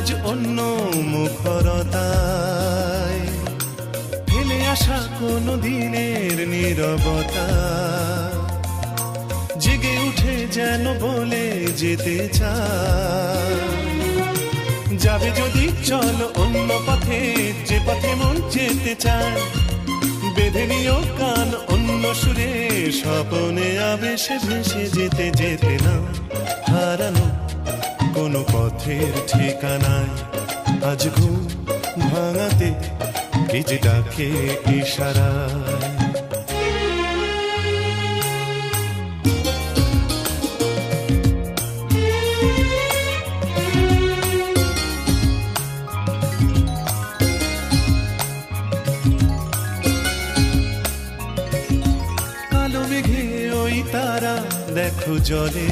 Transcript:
আজ অন্য মুখরতায়, ফেলে আসা কোনো দিনের নীরবতা জেগে উঠে যেন বলে যেতে চায়, যাবে যদি চলো অন্য পথে, যে পথে মন যেতে চায়। বেঁধে নিও কান অন্য সুরে, স্বপনে আবেশে ভেসে যেতে যেতে না হারানো কোনো পথের ঠিকানায়। আজ ঘুম ভাঙাতে কে যে ডাকে ইশারায়। কালো মেঘে ওই তারা দেখো জলে,